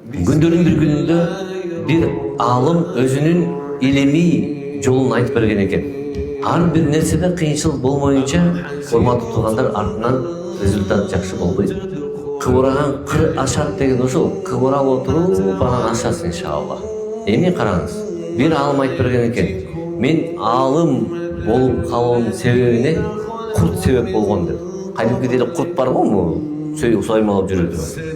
Күндөрдүн бир күнүндө бир аалым өзүнүн илимий жолун айтып берген экен. Ар бир нерседе кыйынчылык болмоюнча, урматтуу туугандар, артынан результат жакшы болбойт. Кыбыраган кыр ашат деген ошол. Кыбырап отуруп анан ашасың иншалла. Эми караңыз. Бир аалым айтып берген экен. Мен аалым болуп калуунун себебине курт себеп болгон деп. Кадимки эле курт бар го, соймалап жүрөт.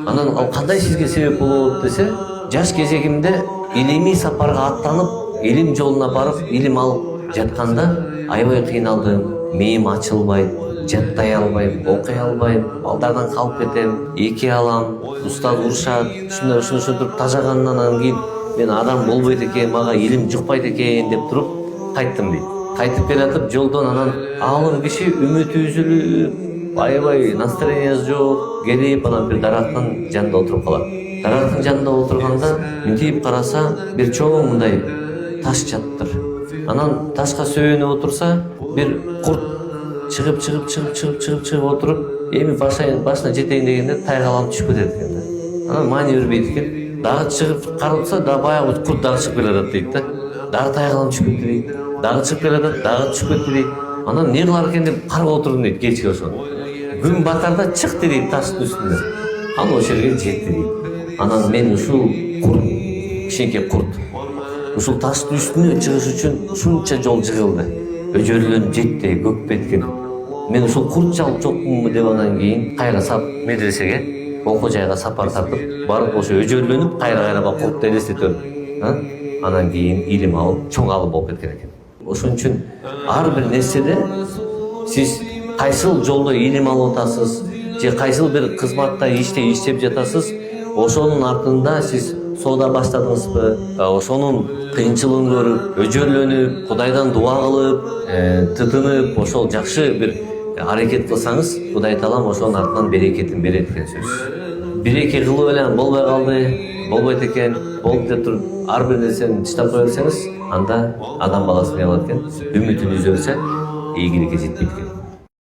Анан ал кандай сизге себеп болот десе, жаш кезегимде илимий сапарга аттанып, илим жолуна барып, илим алып жатканда аябай кыйналдым. Мээм ачылбайт, жаттай албайм, окуй албайм, балдардан калып кетем, эки алам, устаз урушат, ушинтип тажагандан кийин мен адам болбойт экен, мага илим жукпайт экен деп туруп кайттым дейт. Кайтып келатып жолдон анан аалым киши үмүтү үзүлүп, аябай настроениясы жок, келип анан бир дарактын жанында отуруп калат. Дарактын жанында отурганда мынтип караса бир чоң мындай таш жаттыр. Анан ташка сөөнүп отурса бир курт чыгып отуруп, эми башына жетейин дегенде тайгаланып түшүп кетет экен да. Анан маани бербейт экен. Дагы чыгып каралса, дагы баягы курт дагы чыгып келатат дейт да. Дагы тайгаланып түшүп кетти дейт. Дагы чыгып келатат, дагы түшүп кетти дейт. Анан не кылар экен деп карга отурдум дейт кечке ошону. Күн батарда чыкты дейт таштын үстүнө. Ал ошол жерге жетти дейт. Анан мен ушул курт, кичинекей курт, ушул таштын үстүнө чыгыш үчүн ушунча жол жыгылды. Өжөрлөнүп жетти, көк беткен. Мен ушул курт жалып жокмунбу деп анан кийин кайра сап медресеге, окуу жайга сапар тартып, барып ошо өжөрлөнүп, кайра куртты элестетип, анан кийин илим алып, чоң алым болуп кеткен экен. Ошон үчүн ар бир нерседе сиз кайсыл жолдо илим алып атасыз, же кайсыл бир кызматта иште иштеп жатасыз, ошонун артында сиз соода баштадыңызбы, ошонун кыйынчылыгын көрүп, өжөрлөнүп, Кудайдан дуа кылып, тытынып, ошол жакшы бир аракет кылсаңыз, Кудай таалам ошонун артынан берекетин берет экен сөзсүз. Бир-эки кылып эле болбой калды, болбойт экен, болуп деп туруп, ар бир нерсени тыштап кое берсеңиз, анда адам баласы не кылат экен? Үмүтүн үзө берсе, ийгиликке жетпейт экен.